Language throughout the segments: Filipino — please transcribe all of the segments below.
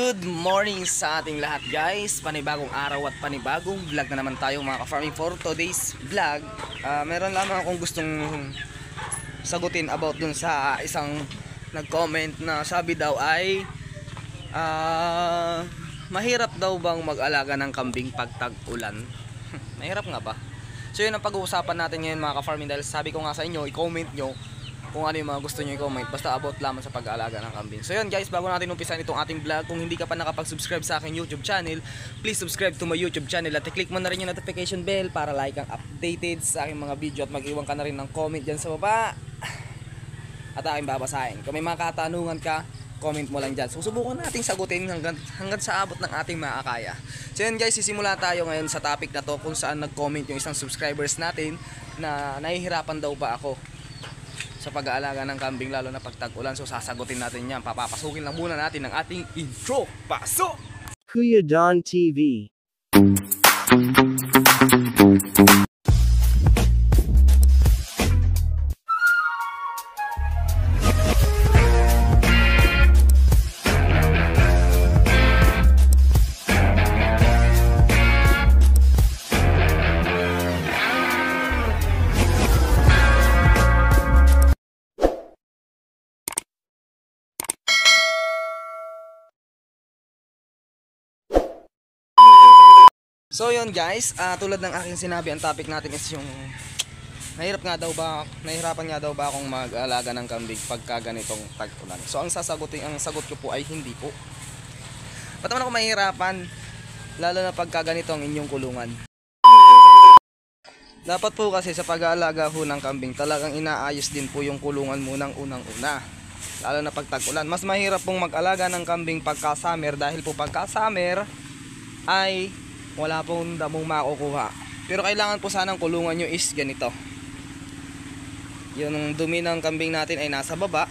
Good morning sa ating lahat guys. Panibagong araw at panibagong vlog na naman tayo mga ka-farming. For today's vlog, meron lamang akong gustong sagutin about dun sa isang nag-comment na sabi daw ay mahirap daw bang mag-alaga ng kambing pag tag-ulan? Mahirap nga ba? So yun ang pag-uusapan natin ngayon mga ka-farming, dahil sabi ko nga sa inyo, i-comment nyo kung ano yung mga gusto nyo i-comment, basta about lamang sa pag-aalaga ng kambing. So yun guys, bago natin umpisan itong ating vlog, kung hindi ka pa nakapag-subscribe sa aking YouTube channel, please subscribe to my YouTube channel at i-click mo na rin yung notification bell para like ang updated sa aking mga video, at mag-iwan ka na rin ng comment dyan sa baba at aking babasahin. Kung may mga katanungan ka, comment mo lang dyan. So subukan natin sagutin hanggang sa abot ng ating makakaya. So yun guys, sisimula tayo ngayon sa topic na to, kung saan nag-comment yung isang subscribers natin na nahihirapan daw ba ako sa pag-aalaga ng kambing lalo na pag tag-ulan. So sasagutin natin yan. Papapasukin lang muna natin ang ating intro. Pasok! Kuya Don TV. So yun guys, tulad ng aking sinabi, ang topic natin is yung nahihirapan nga daw ba akong mag-alaga ng kambing pagka ganitong tag-ulan. So ang sagot ko po ay hindi po. Ba't naman ako mahihirapan, lalo na pagka ganito ang inyong kulungan? Dapat po kasi sa pag-aalaga ho ng kambing, talagang inaayos din po yung kulungan munang unang-una, lalo na pag tag-ulan. Mas mahirap pong mag-alaga ng kambing pagka summer, dahil po pagka summer ay wala pong damong makukuha. Pero kailangan po sanang kulungan nyo is ganito. Yung dumi ng kambing natin ay nasa baba,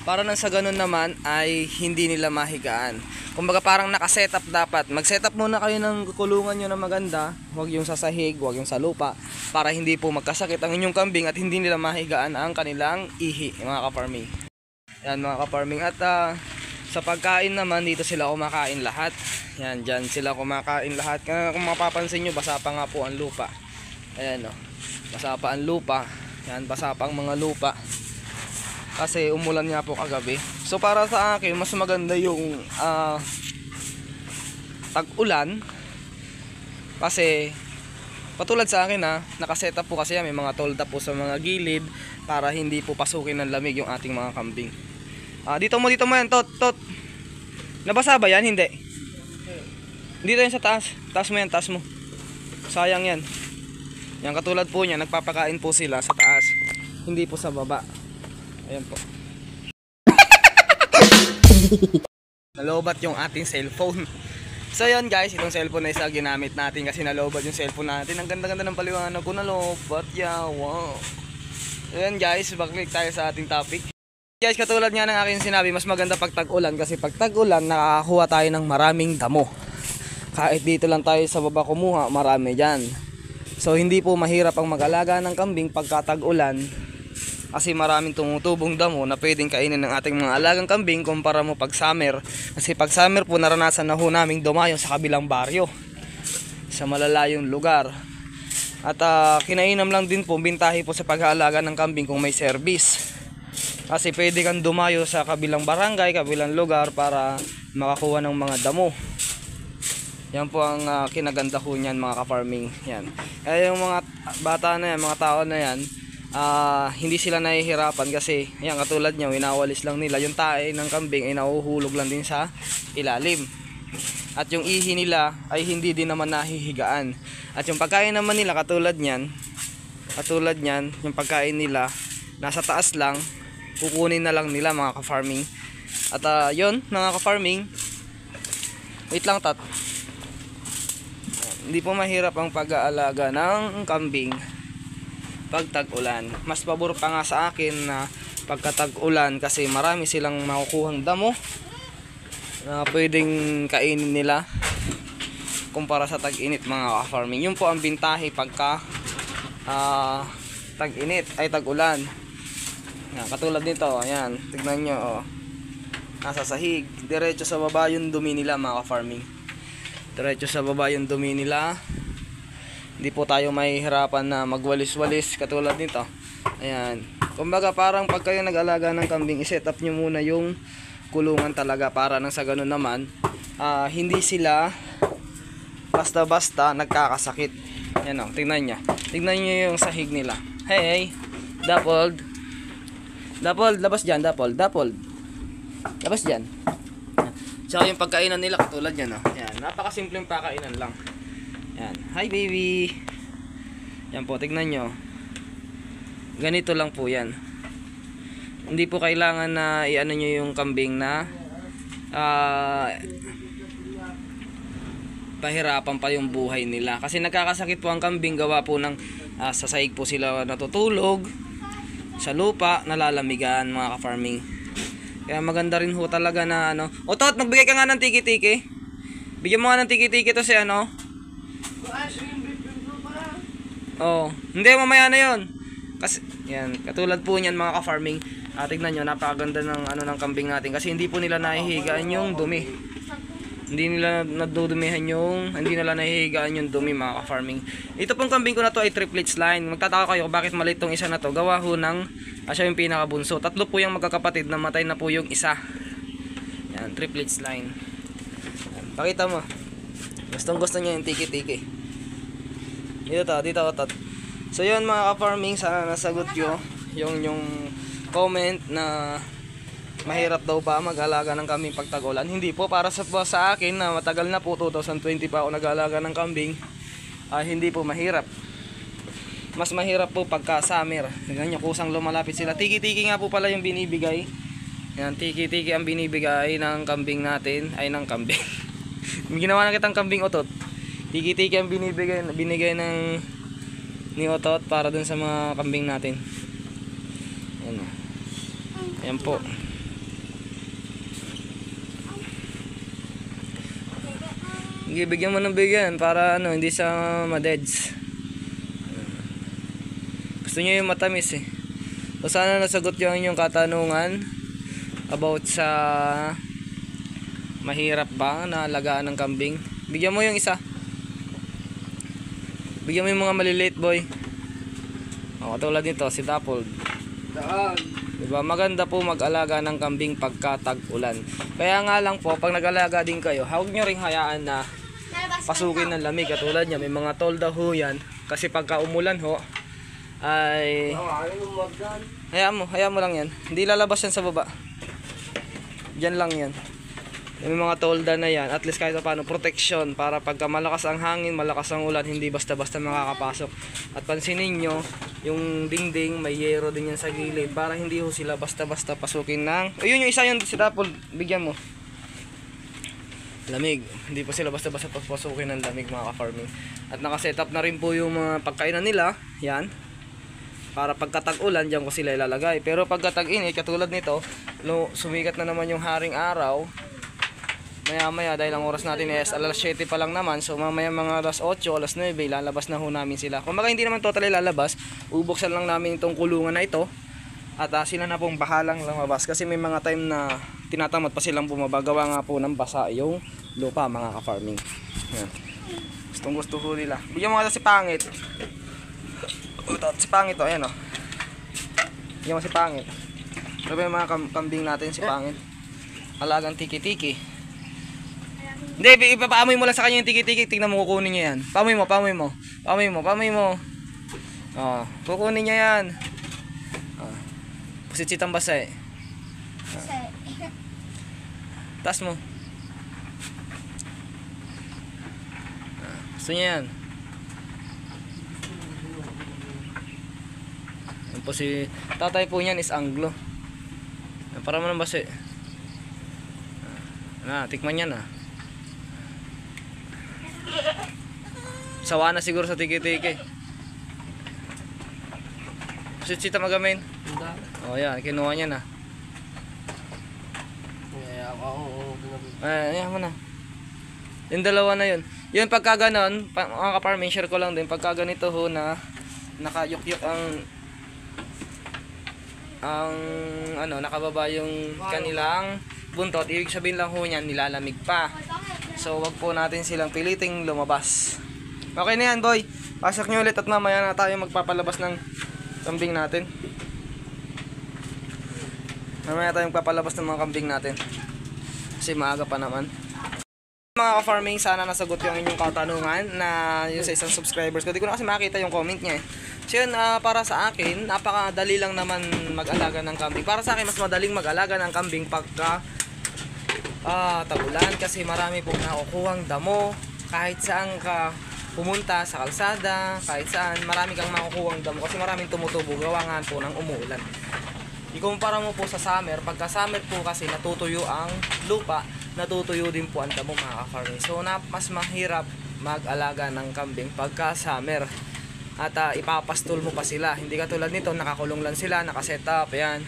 para nang sa ganun naman ay hindi nila mahigaan. Kumbaga parang nakasetup dapat. Mag-setup muna kayo ng kulungan nyo na maganda. Huwag yung sa sahig, huwag yung sa lupa, para hindi po magkasakit ang inyong kambing at hindi nila mahigaan ang kanilang ihi, mga ka-farming. Yan mga ka-farming. At sa pagkain naman, dito sila kumakain lahat. Yan, dyan sila kumakain lahat. Kung mapapansin nyo, basa pa nga po ang lupa. Ayan o, basa pa ang lupa. Yan, basa pa ang mga lupa, kasi umulan nga po kagabi. So para sa akin, mas maganda yung tag-ulan, kasi patulad sa akin nakasetup po kasi yan, may mga tolda po sa mga gilid para hindi po pasukin ng lamig yung ating mga kambing. Dito mo yan, tot. Nabasa ba yan? Hindi. Dito yan sa taas. Taas mo yan, taas mo. Sayang yan. Yan, katulad po niya, nagpapakain po sila sa taas, hindi po sa baba. Ayan po. Nalobat yung ating cellphone. So yan guys, itong cellphone na isa ginamit natin kasi nalobat yung cellphone natin. Ang ganda-ganda ng paliwanag ko, nalobat. Yeah, wow. Ayan guys, back-click tayo sa ating topic. Guys, katulad nga ng aking sinabi, mas maganda pag tag-ulan, kasi pag tag-ulan nakakakuha tayo ng maraming damo. Kahit dito lang tayo sa baba kumuha, marami dyan. So hindi po mahirap ang mag-alaga ng kambing pagka tag-ulan, kasi maraming tumutubong damo na pwedeng kainin ng ating mga alagang kambing kumpara mo pag summer. Kasi pag summer po, naranasan na ho naming dumayo sa kabilang baryo, sa malalayong lugar. At kinainam lang din po, bintahi po sa pag-aalaga ng kambing kung may service. Kasi pwede kang dumayo sa kabilang barangay, kabilang lugar para makakuha ng mga damo. Yan po ang kinaganda ko niyan mga ka-farming. Yan. Kaya yung mga bata na yan, mga tao na yan, hindi sila nahihirapan kasi yan, katulad niya, winawalis lang nila. Yung tae ng kambing ay nahuhulog lang din sa ilalim. At yung ihi nila ay hindi din naman nahihigaan. At yung pagkain naman nila, katulad niyan, yung pagkain nila nasa taas lang, kukunin na lang nila mga ka-farming. At yun mga ka-farming, wait lang tat. Hindi po mahirap ang pag-aalaga ng kambing pag tag-ulan. Mas pabor pa nga sa akin na pagka tag-ulan, kasi marami silang makukuhang damo na pwedeng kainin nila kumpara sa tag-init mga ka-farming. Yun po ang bintahe pagka tag-init ay tag-ulan. Yan, katulad nito, ayan, tignan nyo, oh. nasa sahig. Diretso sa baba yung dumi nila mga ka-farming. Diretso sa baba yung dumi nila. Hindi po tayo mahihirapan na magwalis-walis katulad nito. Ayan. Kumbaga parang pag kayo nag-alaga ng kambing, i-set up nyo muna yung kulungan talaga para nang sa ganun naman hindi sila basta-basta nagkakasakit. Yan o, tingnan nyo. Tingnan nyo yung sahig nila. Hey, Dappled. Dappled, labas dyan, Dappled. Dappled. Labas dyan. Tsaka yung pagkainan nila katulad yan o. Yan, napakasimpleng pagkainan lang. Yan, hi baby. Yan po, tignan nyo. Ganito lang po yan. Hindi po kailangan na i-ano nyo yung kambing na pahirapan pa yung buhay nila. Kasi nagkakasakit po ang kambing gawa po ng sa sahig po sila natutulog. Sa lupa, nalalamigan mga ka-farming. Kaya maganda rin ho talaga na ano. O Tot, magbigay ka nga ng tiki-tiki. Bigyan mo nga ng tiki-tiki to si ano. Oh, hindi mamaya na 'yon. Kasi yan, katulad po niyan mga ka-farming. Tignan niyo, napakaganda ng ano ng kambing natin kasi hindi po nila nahihigaan yung dumi. Hindi nila nahihigaan yung dumi mga ka-farming. Ito pong kambing ko na to ay triplets line. Magtataka kayo bakit maliit tong isa na to. Gawa ho ng siya yung pinakabunso. Tatlo po yung magkakapatid, namatay na po yung isa. Yan, triplets line. Yan, pakita mo. Gustong-gusto niya yung tiki-tiki. Dito Tot. So yun mga ka-farming, sana nasagot nyo yung comment na mahirap daw ba mag-alaga ng kambing pag tag-ulan. Hindi po, para sa akin na matagal na po, 2020 pa ako nag-alaga ng kambing, hindi po mahirap. Mas mahirap po pagka summer. Tingnan nyo, kusang lumalapit sila. Tiki-tiki nga po pala yung binibigay. Yan, tiki-tiki ang binibigay ng kambing natin. Ay, ng kambing. Ginawa na kitang kambing Otot. Tiki-tiki ang binigay ng ni Otot para dun sa mga kambing natin. Ayan. Ayan po. Bigyan mo ng bigyan para ano, hindi siya madeds. Gusto niyo yung matamis eh. So sana nasagot yung inyong katanungan about sa mahirap ba na alagaan ng kambing. Bigyan mo yung isa. Bigyan mo yung mga maliliit boy. Katulad nito si Dappled. Diba? Maganda po mag-alaga ng kambing pagka tag-ulan. Kaya nga lang po, pag nag-alaga din kayo, huwag nyo ring hayaan na pasukin ng lamig. Katulad niya, may mga tolda ho yan. Kasi pagka umulan ho, ay hayaan mo lang yan. Hindi lalabas yan sa baba. Diyan lang yan. May mga tolda na yan, at least kahit paano protection para pagka malakas ang hangin, malakas ang ulan, hindi basta-basta makakapasok. At pansinin nyo, yung dingding may yero din yan sa gilid para hindi ho sila basta-basta pasukin ng ayun yung isa yun si Dappled, bigyan mo lamig. Hindi po sila basta-basta pasukin ng lamig mga ka-farming. At nakaset up na rin po yung mga pagkainan nila yan para pagkatag-ulan dyan ko sila ilalagay. Pero pagkatag-init katulad nito, sumikat na naman yung haring araw, maya dahil ang oras natin is alas 7 pa lang naman. So mamaya mga alas 8, alas 9 lalabas na ho namin sila. Kung hindi naman totally lalabas, ubuksan lang namin itong kulungan na ito. At sila na pong bahalang lumabas. Kasi may mga time na tinatamad pa silang bumaba. Gawa nga po ng basa yung lupa mga ka-farming. Gustong gusto ho nila. Bigyan mo nga si Pangit. Si Pangit o, ayan o. Bigyan mo si Pangit. Ano ba yung mga kambing natin si Pangit? Alagang tiki-tiki. Hindi, ipapaamoy mo lang sa kanya yung tiki-tiki. Tingnan mo, kukunin niya yan. Paamoy mo. Kukunin niya yan. Pusit-sitang basa eh. Taas mo. Gusto niya yan. Yan po si tatay po niyan is Anglo. Para mo ng basa eh. Tikman niya na. Sawa na siguro sa tiki-tiki. Pusit-sita magamin. Oh yan, kinuha niya na. Ayan mo na. Yung dalawa na yun. Yun pagka ganon, mga ka-farming, share ko lang din. Pagka ganito ho na nakayukyuk ang nakababa yung kanilang buntot, ibig sabihin lang ho niyan, nilalamig pa. So, wag po natin silang piliting lumabas. Okay na yan, boy. Pasok nyo ulit at mamaya na tayo magpapalabas ng kambing natin. Mamaya tayo magpapalabas ng mga kambing natin. Kasi maaga pa naman. Mga ka-farming, sana nasagot yung inyong katanungan na yung sa isang subscribers ko. Di ko na kasi makita yung comment niya eh. So yun, para sa akin, napakadali lang naman mag-alaga ng kambing. Para sa akin, mas madaling mag-alaga ng kambing pagka tagulan. Kasi marami pong nakukuhang damo. Kahit saan ka pumunta sa kalsada, kahit saan, marami kang makukuhang damo. Kasi maraming tumutubo, gawa nga po ng umuulan. Ikumpara mo po sa summer. Pagka summer po kasi natutuyo ang lupa, natutuyo din po ang damo mga ka-farming. So mas mahirap mag-alaga ng kambing pagka summer. At ipapastol mo pa sila. Hindi katulad nito, nakakulong lang sila, nakaset up, ayan.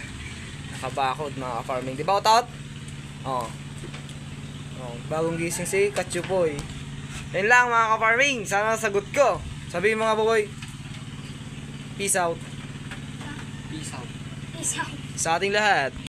Nakabakod mga ka-farming. Di ba utot? Oh. Bagong gising si Katsupoy. Yan lang mga ka-farming. Sana sagot ko. Sabihin mga boy. Peace out. Peace out. Sa ating lahat.